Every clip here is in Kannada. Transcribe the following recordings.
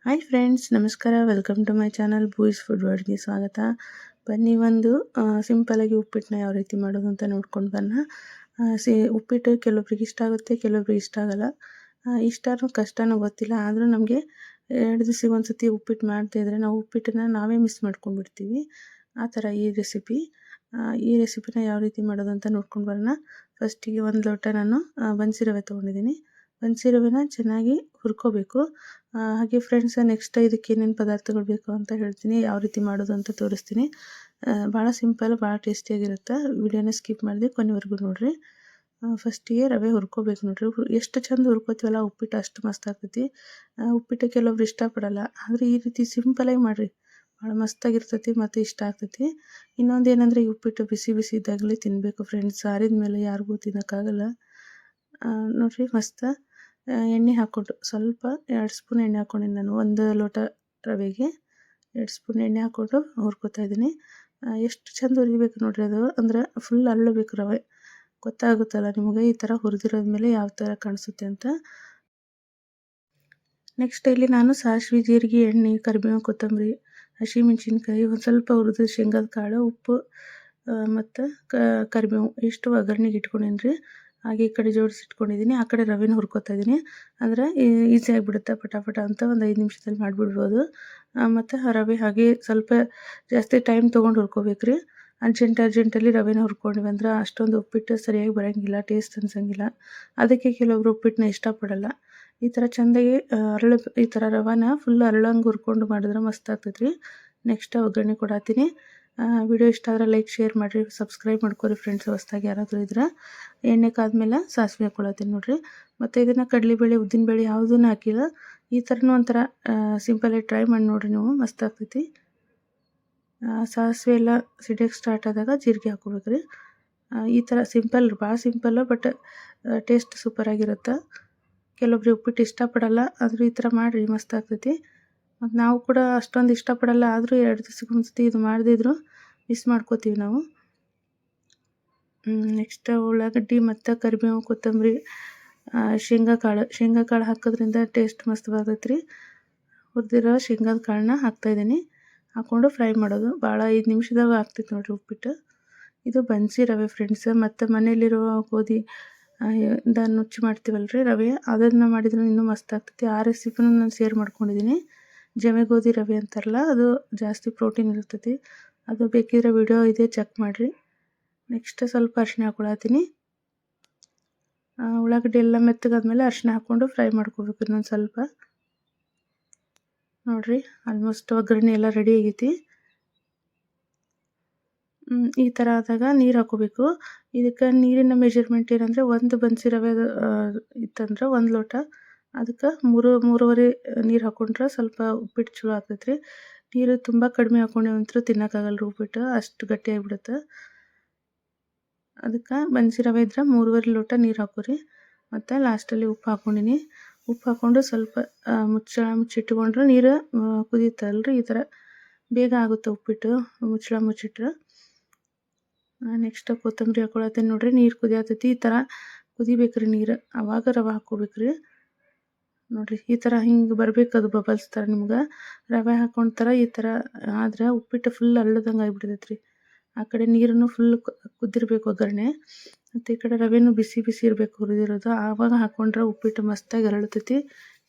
ಹಾಯ್ ಫ್ರೆಂಡ್ಸ್, ನಮಸ್ಕಾರ. ವೆಲ್ಕಮ್ ಟು ಮೈ ಚಾನಲ್ ಬೂಯ್ಸ್ ಫುಡ್ ವರ್ಡ್ಗೆ ಸ್ವಾಗತ. ಬನ್ನಿ, ಒಂದು ಸಿಂಪಲಾಗಿ ಉಪ್ಪಿಟ್ಟನ್ನ ಯಾವ ರೀತಿ ಮಾಡೋದು ಅಂತ ನೋಡ್ಕೊಂಡು ಬರೋಣ. ಉಪ್ಪಿಟ್ಟು ಕೆಲವೊಬ್ರಿಗೆ ಇಷ್ಟ ಆಗುತ್ತೆ, ಕೆಲವೊಬ್ರಿಗೆ ಇಷ್ಟ ಆಗಲ್ಲ. ಇಷ್ಟನೋ ಕಷ್ಟನೋ ಗೊತ್ತಿಲ್ಲ, ಆದರೂ ನಮಗೆ 2 ದಿವಸಕ್ಕೆ ಒಂದು ಸತಿ ಉಪ್ಪಿಟ್ಟು ಮಾಡ್ತಾಯಿದ್ರೆ ನಾವು ಉಪ್ಪಿಟ್ಟನ್ನ ನಾವೇ ಮಿಸ್ ಮಾಡ್ಕೊಂಡ್ಬಿಡ್ತೀವಿ. ಆ ಥರ ಈ ರೆಸಿಪಿನ ಯಾವ ರೀತಿ ಮಾಡೋದು ಅಂತ ನೋಡ್ಕೊಂಡು ಬರೋಣ. ಫಸ್ಟಿಗೆ 1 ಲೋಟ ನಾನು ಬನ್ಸಿ ರವೆ ತೊಗೊಂಡಿದ್ದೀನಿ. ಬನ್ಸಿ ರವೆನ ಚೆನ್ನಾಗಿ ಹುರ್ಕೋಬೇಕು. ಹಾಗೆ ಫ್ರೆಂಡ್ಸ್, ನೆಕ್ಸ್ಟ್ ಇದಕ್ಕೆ ಏನೇನು ಪದಾರ್ಥಗಳು ಬೇಕು ಅಂತ ಹೇಳ್ತೀನಿ, ಯಾವ ರೀತಿ ಮಾಡೋದು ಅಂತ ತೋರಿಸ್ತೀನಿ. ಭಾಳ ಸಿಂಪಲ್, ಭಾಳ ಟೇಸ್ಟಿಯಾಗಿರುತ್ತೆ. ವಿಡಿಯೋನ ಸ್ಕಿಪ್ ಮಾಡಿದೆ ಕೊನೆವರೆಗೂ ನೋಡಿರಿ. ಫಸ್ಟಿಗೆ ರವೆ ಹುರ್ಕೋಬೇಕು ನೋಡಿರಿ. ಎಷ್ಟು ಚಂದ ಹುರ್ಕೋತೀವಲ್ಲ ಉಪ್ಪಿಟ್ಟು ಅಷ್ಟು ಮಸ್ತ್ ಆಗ್ತೈತಿ. ಉಪ್ಪಿಟ್ಟು ಕೆಲವೊಬ್ರು ಇಷ್ಟಪಡಲ್ಲ, ಆದರೆ ಈ ರೀತಿ ಸಿಂಪಲಾಗಿ ಮಾಡಿರಿ, ಭಾಳ ಮಸ್ತಾಗಿರ್ತೈತಿ ಮತ್ತು ಇಷ್ಟ ಆಗ್ತೈತಿ. ಇನ್ನೊಂದು ಏನಂದರೆ, ಈ ಉಪ್ಪಿಟ್ಟು ಬಿಸಿ ಬಿಸಿ ಇದ್ದಾಗಲೇ ತಿನ್ನಬೇಕು ಫ್ರೆಂಡ್ಸ್. ಆರಿದ ಮೇಲೆ ಯಾರಿಗೂ ತಿನ್ನೋಕ್ಕಾಗಲ್ಲ. ನೋಡಿರಿ, ಮಸ್ತ್ ಎಣ್ಣೆ ಹಾಕ್ಕೊಂಡು ಸ್ವಲ್ಪ 2 ಸ್ಪೂನ್ ಎಣ್ಣೆ ಹಾಕ್ಕೊಂಡಿನಿ ನಾನು. 1 ಲೋಟ ರವೆಗೆ 2 ಸ್ಪೂನ್ ಎಣ್ಣೆ ಹಾಕ್ಕೊಂಡು ಹುರ್ಕೋತಾ ಇದ್ದೀನಿ. ಎಷ್ಟು ಚಂದ ಹುರಿಬೇಕು ನೋಡಿರಿ, ಅದು ಅಂದರೆ ಫುಲ್ ಅರಳಬೇಕು ರವೆ. ಗೊತ್ತಾಗುತ್ತಲ್ಲ ನಿಮಗೆ, ಈ ಥರ ಹುರಿದಿರೋದ್ಮೇಲೆ ಯಾವ ಥರ ಕಾಣಿಸುತ್ತೆ ಅಂತ. ನೆಕ್ಸ್ಟ್ ಇಲ್ಲಿ ನಾನು ಸಾಸಿವೆ, ಜೀರಿಗೆ, ಎಣ್ಣೆ, ಕರಿಬೇವು, ಕೊತ್ತಂಬರಿ, ಹಸಿಮೆಣಸಿನ್ಕಾಯಿ, ಒಂದು ಸ್ವಲ್ಪ ಹುರಿದ ಶೇಂಗಾದ ಕಾಳು, ಉಪ್ಪು ಮತ್ತು ಕರಿಬೇವು ಇಷ್ಟು ಒಗ್ಗರಣೆಗೆ ಇಟ್ಕೊಂಡೇನಿ ರೀ. ಹಾಗೆ ಈ ಕಡೆ ಜೋಡಿಸಿಟ್ಕೊಂಡಿದ್ದೀನಿ. ಆ ಕಡೆ ರವೆನ ಹುರ್ಕೋತಾ ಇದ್ದೀನಿ. ಅಂದರೆ ಈಸಿ ಆಗಿಬಿಡುತ್ತೆ, ಪಟಾಪಟ ಅಂತ ಒಂದು 5 ನಿಮಿಷದಲ್ಲಿ ಮಾಡಿಬಿಡ್ಬೋದು. ಮತ್ತು ರವೆ ಹಾಗೆ ಸ್ವಲ್ಪ ಜಾಸ್ತಿ ಟೈಮ್ ತೊಗೊಂಡು ಹುರ್ಕೋಬೇಕು ರೀ. ಅರ್ಜೆಂಟಲ್ಲಿ ರವೆನ ಹುರ್ಕೊಂಡಿವಿ ಅಂದ್ರೆ ಅಷ್ಟೊಂದು ಉಪ್ಪಿಟ್ಟು ಸರಿಯಾಗಿ ಬರೋಂಗಿಲ್ಲ, ಟೇಸ್ಟ್ ಅನ್ಸೋಂಗಿಲ್ಲ. ಅದಕ್ಕೆ ಕೆಲವೊಬ್ರು ಉಪ್ಪಿಟ್ಟನ್ನ ಇಷ್ಟಪಡಲ್ಲ. ಈ ಥರ ಚೆಂದಾಗಿ ಈ ಥರ ರವೆನ ಫುಲ್ ಅರಳಂಗೆ ಹುರ್ಕೊಂಡು ಮಾಡಿದ್ರೆ ಮಸ್ತ್ ಆಗ್ತೈತೆ ರೀ. ನೆಕ್ಸ್ಟ್ ಒಗ್ಗರಣೆ ಕೊಡತ್ತೀನಿ. ವಿಡಿಯೋ ಇಷ್ಟ ಆದರೆ ಲೈಕ್, ಶೇರ್ ಮಾಡಿರಿ, ಸಬ್ಸ್ಕ್ರೈಬ್ ಮಾಡ್ಕೊರಿ ಫ್ರೆಂಡ್ಸ್. ಹೊಸ್ದಾಗಿ ಯಾರಾದರೂ ಇದ್ರೆ ಎಣ್ಣೆ ಕಾದ್ಮೇಲೆ ಸಾಸಿವೆ ಹಾಕ್ಕೊಳತ್ತೀನಿ ನೋಡಿರಿ. ಮತ್ತು ಇದನ್ನು ಕಡಲೆಬೇಳೆ, ಉದ್ದಿನಬೇಳೆ ಯಾವುದೂ ಹಾಕಿಲ್ಲ. ಈ ಥರನೂ ಒಂಥರ ಸಿಂಪಲಾಗಿ ಟ್ರೈ ಮಾಡಿ ನೋಡಿರಿ ನೀವು, ಮಸ್ತ್ ಆಗ್ತೈತಿ. ಸಾಸಿವೆ ಎಲ್ಲ ಸಿಡಿಯೋಕ್ಕೆ ಸ್ಟಾರ್ಟ್ ಆದಾಗ ಜೀರಿಗೆ ಹಾಕ್ಕೋಬೇಕು ರೀ. ಈ ಥರ ಸಿಂಪಲ್, ಭಾಳ ಸಿಂಪಲ್ಲು, ಬಟ್ ಟೇಸ್ಟ್ ಸೂಪರಾಗಿರುತ್ತೆ. ಕೆಲವೊಬ್ರು ಉಪ್ಪಿಟ್ಟು ಇಷ್ಟಪಡಲ್ಲ, ಆದರೂ ಈ ಥರ ಮಾಡಿರಿ, ಮಸ್ತ್ ಆಗ್ತೈತಿ. ಮತ್ತು ನಾವು ಕೂಡ ಅಷ್ಟೊಂದು ಇಷ್ಟಪಡಲ್ಲ, ಆದರೂ 2 ದಿವಸಕ್ಕೆ ಒಂದು ಸತಿ ಇದು ಮಾಡದಿದ್ರು ಮಿಸ್ ಮಾಡ್ಕೋತೀವಿ ನಾವು. ನೆಕ್ಸ್ಟ್ ಉಳ್ಳಾಗಡ್ಡಿ ಮತ್ತು ಕರಿಬೇವು, ಕೊತ್ತಂಬರಿ, ಶೇಂಗಾ ಕಾಳು ಹಾಕೋದ್ರಿಂದ ಟೇಸ್ಟ್ ಮಸ್ತ್ ಬರ್ತೈತೆ ರೀ. ಹುರಿದಿರೋ ಶೇಂಗಾದ ಕಾಳನ್ನ ಹಾಕ್ತಾಯಿದ್ದೀನಿ. ಹಾಕ್ಕೊಂಡು ಫ್ರೈ ಮಾಡೋದು. ಭಾಳ 5 ನಿಮಿಷದಾಗ ಆಗ್ತೈತೆ ನೋಡಿರಿ ಉಪ್ಪಿಟ್ಟು. ಇದು ಬನ್ಸಿ ರವೆ ಫ್ರೆಂಡ್ಸ್. ಮತ್ತು ಮನೇಲಿರೋ ಗೋಧಿ ನುಚ್ಚು ಮಾಡ್ತೀವಲ್ಲ ರೀ ರವೆ, ಅದನ್ನು ಮಾಡಿದ್ರೆ ಇನ್ನೂ ಮಸ್ತ್ ಆಗ್ತೈತಿ. ಆ ರೆಸಿಪಿನೂ ನಾನು ಶೇರ್ ಮಾಡ್ಕೊಂಡಿದ್ದೀನಿ. ಜವೆ ಗೋಧಿ ರವೆ ಅಂತಾರಲ್ಲ, ಅದು ಜಾಸ್ತಿ ಪ್ರೋಟೀನ್ ಇರ್ತೈತಿ. ಅದು ಬೇಕಿದ್ರೆ ವಿಡಿಯೋ ಇದೆ, ಚೆಕ್ ಮಾಡಿರಿ. ನೆಕ್ಸ್ಟ್ ಸ್ವಲ್ಪ ಅರಿಶಿನ ಹಾಕ್ಕೊಳತ್ತೀನಿ. ಉಳ್ಳಾಗಡ್ಡಿ ಎಲ್ಲ ಮೆತ್ತಗಾದ್ಮೇಲೆ ಅರಿಶಿನ ಹಾಕ್ಕೊಂಡು ಫ್ರೈ ಮಾಡ್ಕೋಬೇಕು ಇನ್ನೊಂದು ಸ್ವಲ್ಪ. ನೋಡಿರಿ, ಆಲ್ಮೋಸ್ಟ್ ಒಗ್ಗರಣೆ ಎಲ್ಲ ರೆಡಿ ಆಗೈತಿ. ಈ ಥರ ಆದಾಗ ನೀರು ಹಾಕ್ಕೋಬೇಕು. ಇದಕ್ಕೆ ನೀರಿನ ಮೆಜರ್ಮೆಂಟ್ ಏನಂದರೆ, 1 ಬನ್ಸಿ ರವೆ ಇತ್ತಂದ್ರೆ 1 ಲೋಟ, ಅದಕ್ಕೆ 3-3.5 ನೀರು ಹಾಕ್ಕೊಂಡ್ರೆ ಸ್ವಲ್ಪ ಉಪ್ಪಿಟ್ಟು ಚಲೋ ಆಗ್ತೈತೆ ರೀ. ನೀರು ತುಂಬ ಕಡಿಮೆ ಹಾಕ್ಕೊಂಡೇವಂತೂ ತಿನ್ನೋಕ್ಕಾಗಲ್ಲ ರೀ ಉಪ್ಪಿಟ್ಟು, ಅಷ್ಟು ಗಟ್ಟಿಯಾಗಿಬಿಡುತ್ತೆ. ಅದಕ್ಕೆ ಬನ್ಸಿ ರವೆ ಇದ್ರೆ 3.5 ಲೋಟ ನೀರು ಹಾಕೋರಿ. ಮತ್ತು ಲಾಸ್ಟಲ್ಲಿ ಉಪ್ಪು ಹಾಕ್ಕೊಂಡಿನಿ. ಉಪ್ಪು ಹಾಕ್ಕೊಂಡು ಸ್ವಲ್ಪ ಮುಚ್ಚಿಟ್ಕೊಂಡ್ರೆ ನೀರು ಕುದೀತಲ್ರಿ, ಈ ಥರ ಬೇಗ ಆಗುತ್ತೆ ಉಪ್ಪಿಟ್ಟು ಮುಚ್ಚಿಟ್ರೆ. ನೆಕ್ಸ್ಟ್ ಕೊತ್ತಂಬರಿ ಹಾಕ್ಕೊಳತ್ತೀನಿ ನೋಡಿರಿ. ನೀರು ಕುದಿಯತೈತಿ, ಈ ಥರ ಕುದಿಬೇಕ್ರಿ ನೀರು, ಆವಾಗ ರವೆ ಹಾಕ್ಕೋಬೇಕ್ರಿ. ನೋಡಿರಿ, ಈ ಥರ ಹಿಂಗೆ ಬರಬೇಕು, ಅದು ಬಬಲ್ಸ್ ಥರ. ನಿಮ್ಗೆ ರವೆ ಹಾಕ್ಕೊಂಡ್ತಾರ ಈ ಥರ ಆದ್ರೆ ಉಪ್ಪಿಟ್ಟು ಫುಲ್ ಅಳ್ಳದಂಗೆ ಆಗಿಬಿಡ್ತೈತೆ ರೀ. ಆ ಕಡೆ ನೀರನ್ನು ಫುಲ್ ಕುದ್ದಿರ್ಬೇಕು ಒಗ್ಗರಣೆ, ಮತ್ತು ಈ ಕಡೆ ರವೆನೂ ಬಿಸಿ ಬಿಸಿ ಇರಬೇಕು ಹುರಿದಿರೋದು. ಆವಾಗ ಹಾಕ್ಕೊಂಡ್ರೆ ಉಪ್ಪಿಟ್ಟು ಮಸ್ತಾಗಿ ಅರಳ್ತೈತಿ,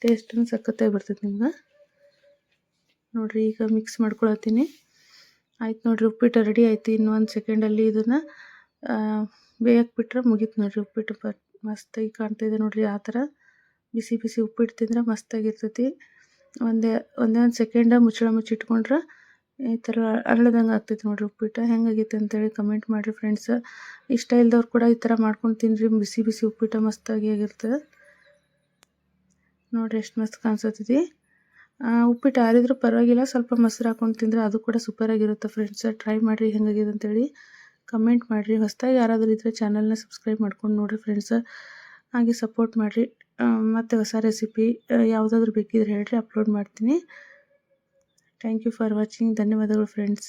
ಟೇಸ್ಟನ್ನು ಸಖತ್ತಾಗಿ ಬರ್ತೈತಿ ನಿಮ್ಗೆ. ನೋಡಿರಿ, ಈಗ ಮಿಕ್ಸ್ ಮಾಡ್ಕೊಳತ್ತೀನಿ. ಆಯ್ತು ನೋಡಿರಿ, ಉಪ್ಪಿಟ್ಟು ರೆಡಿ ಆಯ್ತು. ಇನ್ನು 1 ಸೆಕೆಂಡಲ್ಲಿ ಇದನ್ನು ಬೇಯಕ್ಕೆ ಬಿಟ್ರೆ ಮುಗೀತು ನೋಡಿರಿ ಉಪ್ಪಿಟ್ಟು. ಮಸ್ತಾಗಿ ಕಾಣ್ತಾಯಿದೆ ನೋಡಿರಿ. ಆ ಥರ ಬಿಸಿ ಬಿಸಿ ಉಪ್ಪಿಟ್ಟು ತಿಂದರೆ ಮಸ್ತಾಗಿರ್ತೈತಿ. ಒಂದೇ ಒಂದು ಸೆಕೆಂಡ ಮುಚ್ಚಿಟ್ಕೊಂಡ್ರೆ ಈ ಥರ ಅರಳ್ದಂಗೆ ಆಗ್ತೈತಿ ನೋಡಿರಿ ಉಪ್ಪಿಟ್ಟು. ಹೆಂಗಾಗೈತೆ ಅಂತೇಳಿ ಕಮೆಂಟ್ ಮಾಡಿರಿ ಫ್ರೆಂಡ್ಸ್. ಇಷ್ಟ ಇಲ್ದವ್ರು ಕೂಡ ಈ ಥರ ಮಾಡ್ಕೊಂಡು ತಿನ್ನಿರಿ, ಬಿಸಿ ಬಿಸಿ ಉಪ್ಪಿಟ್ಟು ಮಸ್ತಾಗಿ ಆಗಿರ್ತದೆ ನೋಡಿರಿ. ಎಷ್ಟು ಮಸ್ತ್ ಕಾಣಿಸ್ತೈತಿ. ಉಪ್ಪಿಟ್ಟು ಆರಿದ್ರೂ ಪರವಾಗಿಲ್ಲ, ಸ್ವಲ್ಪ ಮೊಸರು ಹಾಕ್ಕೊಂಡು ತಿಂದರೆ ಅದು ಕೂಡ ಸೂಪರಾಗಿರುತ್ತೆ ಫ್ರೆಂಡ್ಸ್. ಟ್ರೈ ಮಾಡಿರಿ, ಹೆಂಗಾಗಿದೆ ಅಂತೇಳಿ ಕಮೆಂಟ್ ಮಾಡಿರಿ. ಹೊಸದಾಗಿ ಯಾರಾದರೂ ಇದ್ದರೆ ಚಾನಲ್ನ ಸಬ್ಸ್ಕ್ರೈಬ್ ಮಾಡ್ಕೊಂಡು ನೋಡಿರಿ ಫ್ರೆಂಡ್ಸ್. ಹಾಗೆ ಸಪೋರ್ಟ್ ಮಾಡಿರಿ. ಮತ್ತು ಹೊಸ ರೆಸಿಪಿ ಯಾವುದಾದ್ರೂ ಬೇಕಿದ್ರೆ ಹೇಳಿರಿ, ಅಪ್ಲೋಡ್ ಮಾಡ್ತೀನಿ. Thank you for watching. ಧನ್ಯವಾದಗಳು ಫ್ರೆಂಡ್ಸ್.